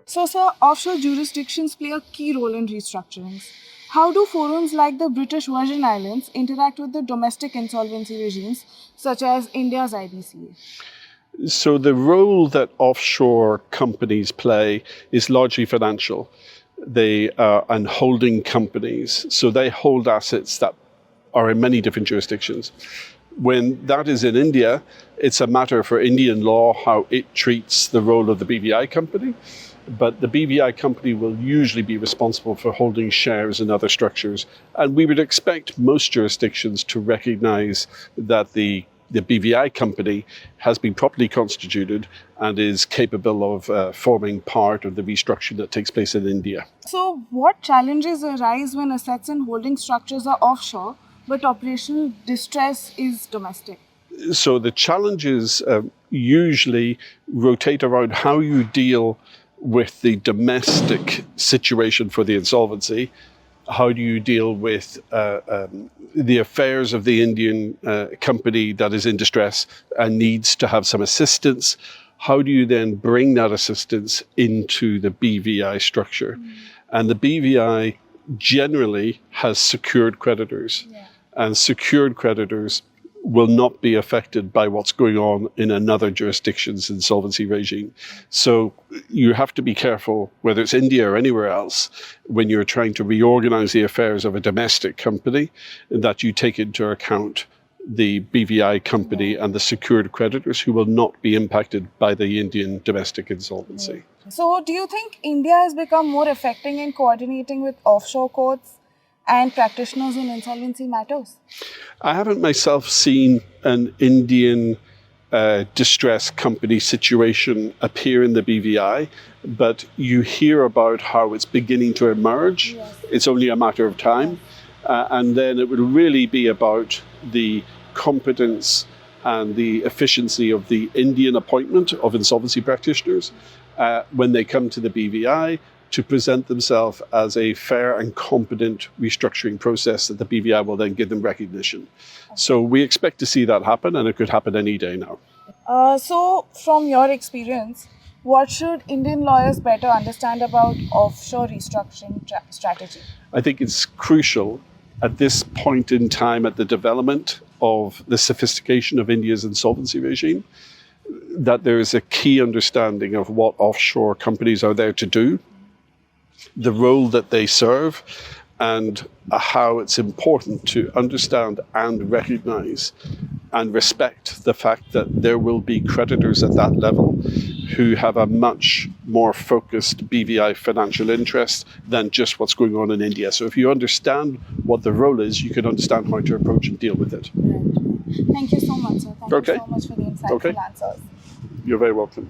So, sir, offshore jurisdictions play a key role in restructurings. How do forums like the British Virgin Islands interact with the domestic insolvency regimes, such as India's IBC? So the role that offshore companies play is largely financial. They are and holding companies. So they hold assets that are in many different jurisdictions. When that is in India, it's a matter for Indian law how it treats the role of the BVI company. But the BVI company will usually be responsible for holding shares in other structures. And we would expect most jurisdictions to recognize that the BVI company has been properly constituted and is capable of forming part of the restructuring that takes place in India. So, what challenges arise when assets and holding structures are offshore, but operational distress is domestic? So the challenges usually rotate around how you deal with the domestic situation for the insolvency. How do you deal with the affairs of the Indian company that is in distress and needs to have some assistance? How do you then bring that assistance into the BVI structure? And the BVI generally has secured creditors. And secured creditors will not be affected by what's going on in another jurisdiction's insolvency regime. So you have to be careful, whether it's India or anywhere else, when you're trying to reorganize the affairs of a domestic company, that you take into account the BVI company and the secured creditors who will not be impacted by the Indian domestic insolvency. So do you think India has become more effective in coordinating with offshore courts and practitioners in insolvency matters? I haven't myself seen an Indian distress company situation appear in the BVI, but you hear about how it's beginning to emerge. Yes. It's only a matter of time. And then it would really be about the competence and the efficiency of the Indian appointment of insolvency practitioners when they come to the BVI, to present themselves as a fair and competent restructuring process that the BVI will then give them recognition. So we expect to see that happen, and it could happen any day now. So from your experience, what should Indian lawyers better understand about offshore restructuring strategy? I think it's crucial at this point in time at the development of the sophistication of India's insolvency regime that there is a key understanding of what offshore companies are there to do, the role that they serve, and how it's important to understand and recognize and respect the fact that there will be creditors at that level who have a much more focused BVI financial interest than just what's going on in India. So if you understand what the role is, you can understand how to approach and deal with it. Right. Thank you so much, sir. Thank you so much for the insightful answers. You're very welcome.